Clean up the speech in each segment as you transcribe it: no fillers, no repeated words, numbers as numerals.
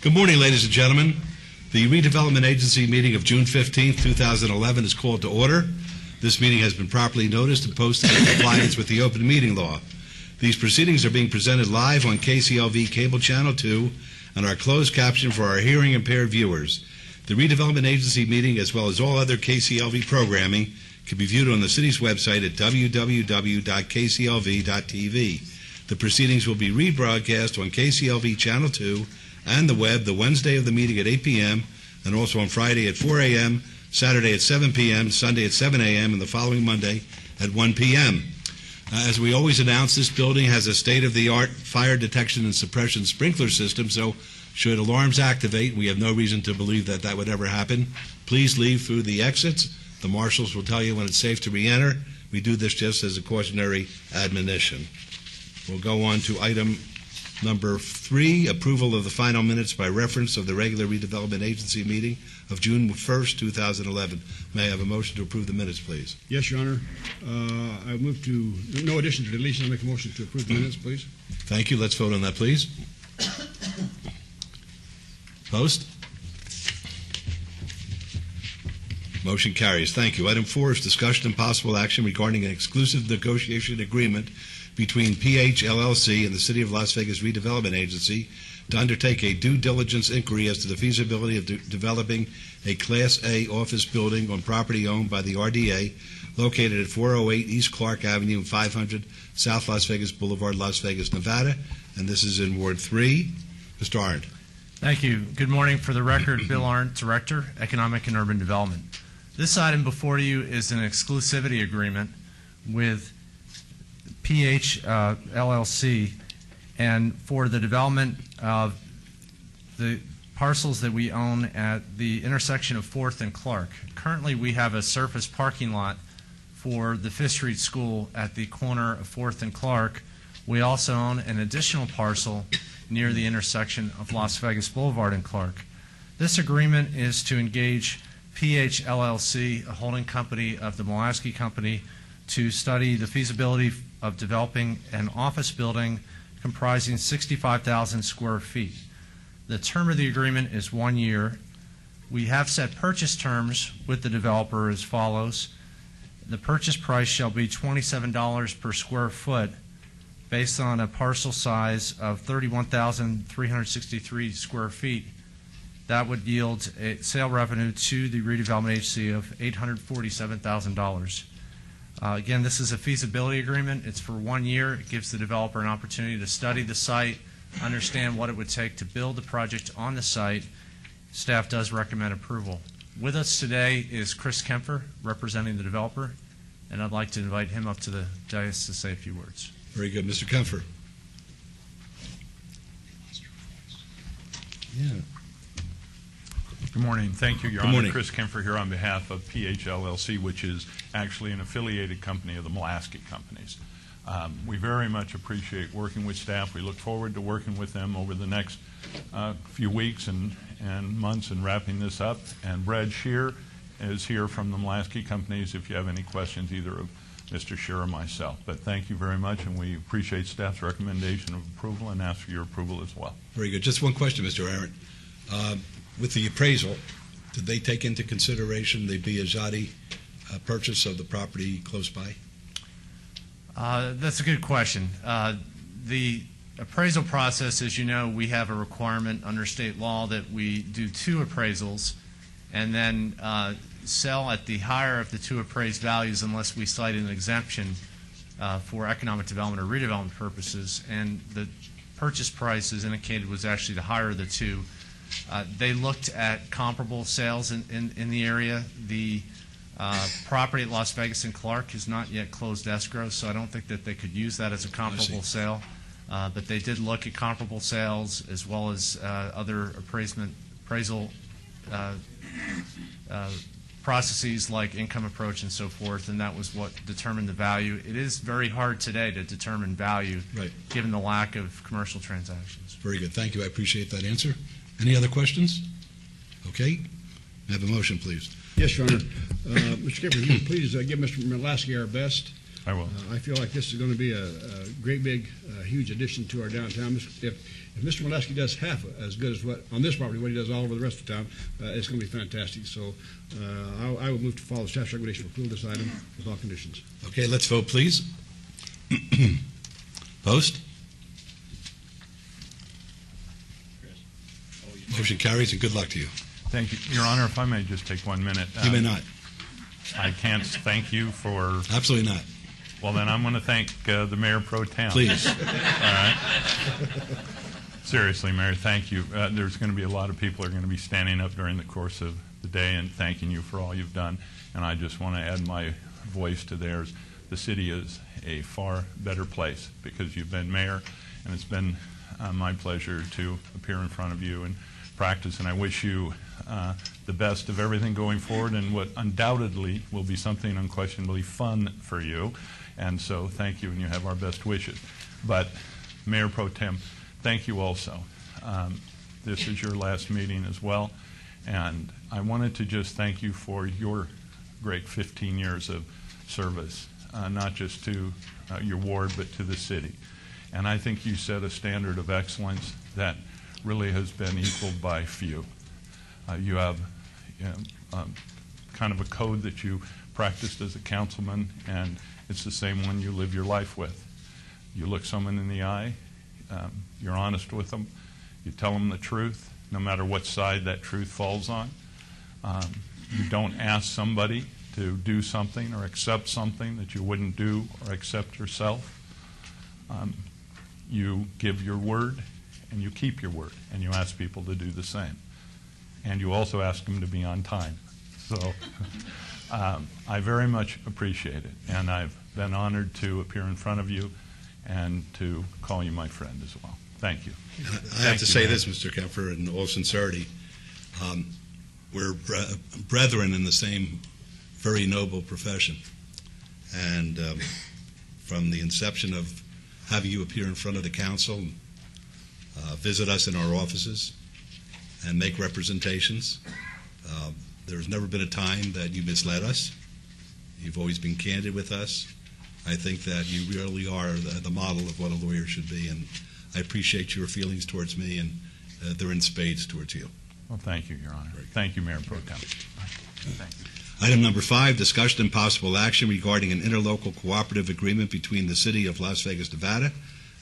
Good morning, ladies and gentlemen. The Redevelopment Agency meeting of June 15, 2011 is called to order. This meeting has been properly noticed and posted in compliance with the open meeting law. These proceedings are being presented live on KCLV Cable Channel 2 and are closed captioned for our hearing impaired viewers. The Redevelopment Agency meeting, as well as all other KCLV programming, can be viewed on the city's website at www.kclv.tv. The proceedings will be rebroadcast on KCLV Channel 2 and the web the Wednesday of the meeting at 8 p.m. and also on Friday at 4 a.m., Saturday at 7 p.m., Sunday at 7 a.m., and the following Monday at 1 p.m. As we always announce, this building has a state-of-the-art fire detection and suppression sprinkler system, so should alarms activate, we have no reason to believe that that would ever happen. Please leave through the exits. The marshals will tell you when it's safe to re-enter. We do this just as a cautionary admonition. We'll go on to item number 3, approval of the final minutes by reference of the regular Redevelopment Agency meeting of June 1st, 2011. May I have a motion to approve the minutes, please? Yes, Your Honor. I move to, no addition to deletion, I make a motion to approve the minutes, please. Thank you. Let's vote on that, please. Opposed? Motion carries. Thank you. Item 4 is discussion and possible action regarding an exclusive negotiation agreement between PH LLC and the City of Las Vegas Redevelopment Agency to undertake a due diligence inquiry as to the feasibility of developing a Class A office building on property owned by the RDA located at 408 East Clark Avenue and 500 South Las Vegas Boulevard, Las Vegas, Nevada. And this is in Ward 3. Mr. Arndt. Thank you. Good morning. For the record, Bill Arndt, Director, Economic and Urban Development. This item before you is an exclusivity agreement with PH LLC and for the development of the parcels that we own at the intersection of 4th and Clark. Currently, we have a surface parking lot for the Fifth Street School at the corner of 4th and Clark. We also own an additional parcel near the intersection of Las Vegas Boulevard and Clark. This agreement is to engage PH LLC, a holding company of the Mulaski Company, to study the feasibility of developing an office building comprising 65,000 square feet. The term of the agreement is 1 year. We have set purchase terms with the developer as follows. The purchase price shall be $27 per square foot based on a parcel size of 31,363 square feet. That would yield a sale revenue to the Redevelopment Agency of $847,000. Again, this is a feasibility agreement. It's for 1 year. It gives the developer an opportunity to study the site, understand what it would take to build the project on the site. Staff does recommend approval. With us today is Chris Kempfer, representing the developer, and I'd like to invite him up to the dais to say a few words. Very good. Mr. Kempfer. Yeah. Good morning. Thank you, Your Good Honor. morning. Chris Kempfer here on behalf of PH LLC, which is actually an affiliated company of the Mulaski companies. We very much appreciate working with staff. We look forward to working with them over the next few weeks and months and wrapping this up. And Brad Shear is here from the Mulaski companies if you have any questions, either of Mr. Shear or myself. But thank you very much, and we appreciate staff's recommendation of approval and ask for your approval as well. Very good. Just one question, Mr. Arndt. With the appraisal, did they take into consideration the Biagiotti purchase of the property close by? That's a good question. The appraisal process, as you know, we have a requirement under state law that we do 2 appraisals and then sell at the higher of the 2 appraised values unless we cite an exemption for economic development or redevelopment purposes. And the purchase price, as indicated, was actually the higher of the 2. They looked at comparable sales in the area. The property at Las Vegas and Clark is not yet closed escrow, so I don't think that they could use that as a comparable sale. But they did look at comparable sales as well as other appraisal processes like income approach and so forth, and that was what determined the value. It is very hard today to determine value, right, given the lack of commercial transactions. Very good. Thank you. I appreciate that answer. Any other questions? Okay. May I have a motion, please? Yes, Your Honor. Mr. Kempfer, if you would please give Mr. Mulaski our best. I will. I feel like this is going to be a great big, huge addition to our downtown. If Mr. Molaski does half as good as what on this property, what he does all over the rest of town, it's going to be fantastic. So I will move to follow the staff's recommendation to approve this item with all conditions. Okay, let's vote, please. Post. Motion carries, and good luck to you. Thank you. Your Honor, if I may just take 1 minute. You may not. I can't thank you for... Absolutely not. Well, then I'm going to thank the Mayor Pro Tem. Please. All right. Seriously, Mayor, thank you. There's going to be a lot of people who are going to be standing up during the course of the day and thanking you for all you've done. And I just want to add my voice to theirs. The city is a far better place because you've been mayor, and it's been my pleasure to appear in front of you and practice. And I wish you the best of everything going forward and what undoubtedly will be something unquestionably fun for you. And so thank you, and you have our best wishes. But Mayor Pro Tem, thank you also. This is your last meeting as well, and I wanted to just thank you for your great 15 years of service, not just to your ward, but to the city. And I think you set a standard of excellence that really has been equaled by few. You have kind of a code that you practiced as a councilman, and it's the same one you live your life with. You look someone in the eye, you're honest with them, you tell them the truth, no matter what side that truth falls on. You don't ask somebody to do something or accept something that you wouldn't do or accept yourself. You give your word, and you keep your word, and you ask people to do the same. And you also ask them to be on time. So I very much appreciate it, and I've been honored to appear in front of you and to call you my friend as well. Thank you. I have to say this, Mr. Kempfer, in all sincerity. We're brethren in the same very noble profession. And from the inception of having you appear in front of the council, visit us in our offices, and make representations, there's never been a time that you misled us. You've always been candid with us. I think that you really are the model of what a lawyer should be, and I appreciate your feelings towards me, and they're in spades towards you. Well, thank you, Your Honor. Thank you, Mayor Pro Tem. Thank you. Item number 5, discussion and possible action regarding an interlocal cooperative agreement between the City of Las Vegas, Nevada,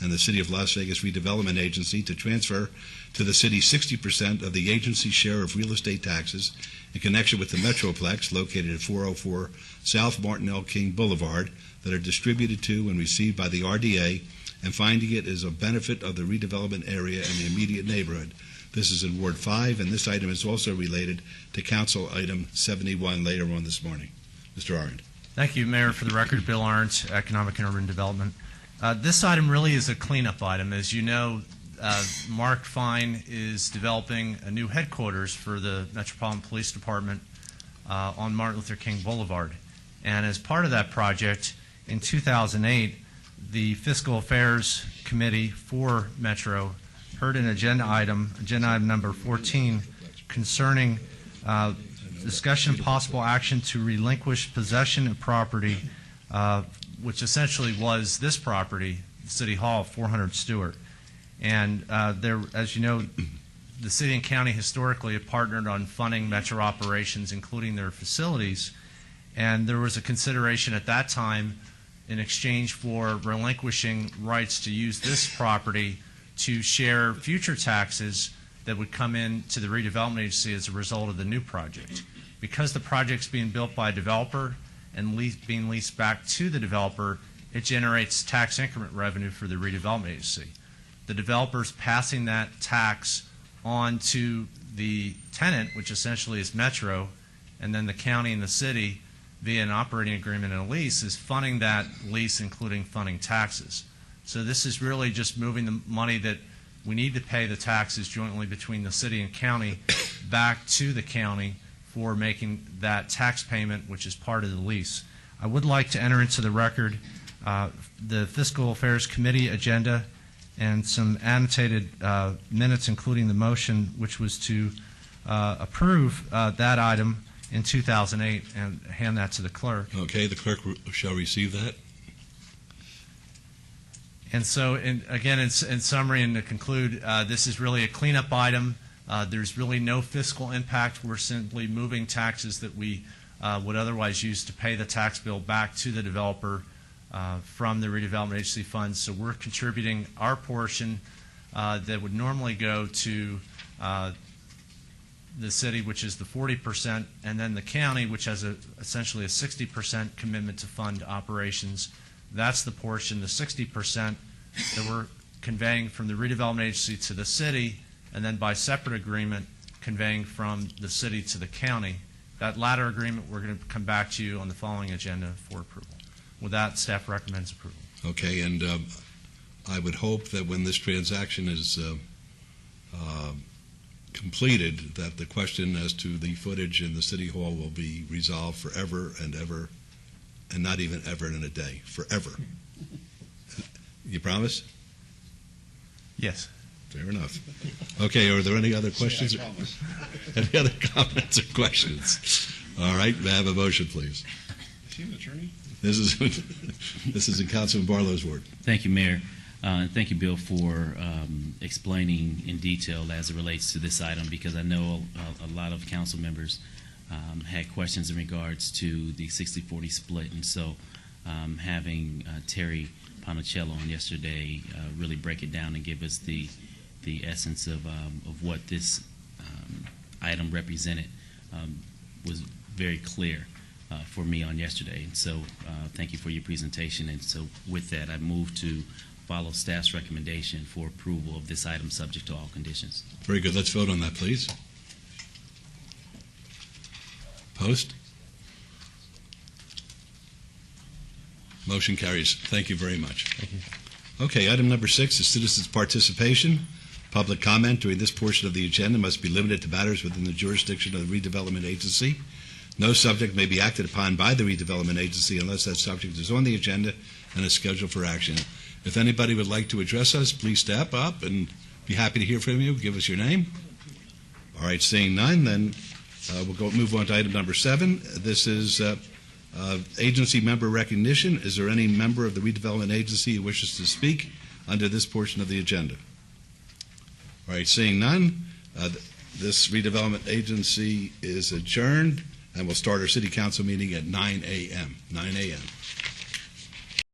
and the City of Las Vegas Redevelopment Agency to transfer to the city 60% of the agency's share of real estate taxes in connection with the Metroplex located at 404 South Martin L. King Boulevard that are distributed to and received by the RDA, and finding it as a benefit of the redevelopment area and the immediate neighborhood. This is in Ward 5, and this item is also related to Council Item 71 later on this morning. Mr. Arndt. Thank you, Mayor. For the record, Bill Arndt, Economic and Urban Development. This item really is a cleanup item. As you know, Mark Fine is developing a new headquarters for the Metropolitan Police Department on Martin Luther King Boulevard. And as part of that project, in 2008, the Fiscal Affairs Committee for Metro heard an agenda item number 14, concerning discussion and possible action to relinquish possession of property, which essentially was this property, City Hall, 400 Stewart. And there, as you know, the city and county historically have partnered on funding Metro operations, including their facilities. And there was a consideration at that time in exchange for relinquishing rights to use this property to share future taxes that would come in to the redevelopment agency as a result of the new project. Because the project's being built by a developer and being leased back to the developer, it generates tax increment revenue for the redevelopment agency. The developer's passing that tax on to the tenant, which essentially is Metro, and then the county and the city, via an operating agreement and a lease, is funding that lease, including funding taxes. So this is really just moving the money that we need to pay the taxes jointly between the city and county back to the county for making that tax payment, which is part of the lease. I would like to enter into the record the Fiscal Affairs Committee agenda and some annotated minutes, including the motion, which was to approve that item in 2008, and hand that to the clerk. Okay, the clerk shall receive that. And so, again, in summary and to conclude, this is really a cleanup item. There's really no fiscal impact. We're simply moving taxes that we would otherwise use to pay the tax bill back to the developer from the redevelopment agency funds. So we're contributing our portion that would normally go to the city, which is the 40%, and then the county, which has essentially a 60% commitment to fund operations. That's the portion, the 60%, that we're conveying from the redevelopment agency to the city, and then by separate agreement, conveying from the city to the county. That latter agreement, we're going to come back to you on the following agenda for approval. With that, staff recommends approval. Okay, and I would hope that when this transaction is completed, that the question as to the footage in the City Hall will be resolved forever and ever, and not even ever in a day, forever. You promise? Yes. Fair enough. Okay, are there any other questions? Yeah, I promise. Any other comments or questions? All right, may I have a motion, please? Is he an attorney? This is in Councilman Barlow's ward. Thank you, Mayor. And thank you, Bill, for explaining in detail as it relates to this item, because I know a lot of council members had questions in regards to the 60-40 split. And so having Terry Ponicello on yesterday really break it down and give us the essence of what this item represented was very clear for me on yesterday. And so thank you for your presentation. And so with that, I move to follow staff's recommendation for approval of this item subject to all conditions. Very good. Let's vote on that, please. Post. Motion carries. Thank you very much. Thank you. Okay, item number 6 is citizens' participation. Public comment during this portion of the agenda must be limited to matters within the jurisdiction of the redevelopment agency. No subject may be acted upon by the redevelopment agency unless that subject is on the agenda and is scheduled for action. If anybody would like to address us, please step up and be happy to hear from you. Give us your name. All right, seeing none, then we'll move on to item number 7. This is agency member recognition. Is there any member of the redevelopment agency who wishes to speak under this portion of the agenda? All right, seeing none, this redevelopment agency is adjourned, and we'll start our city council meeting at 9 a.m. 9 a.m.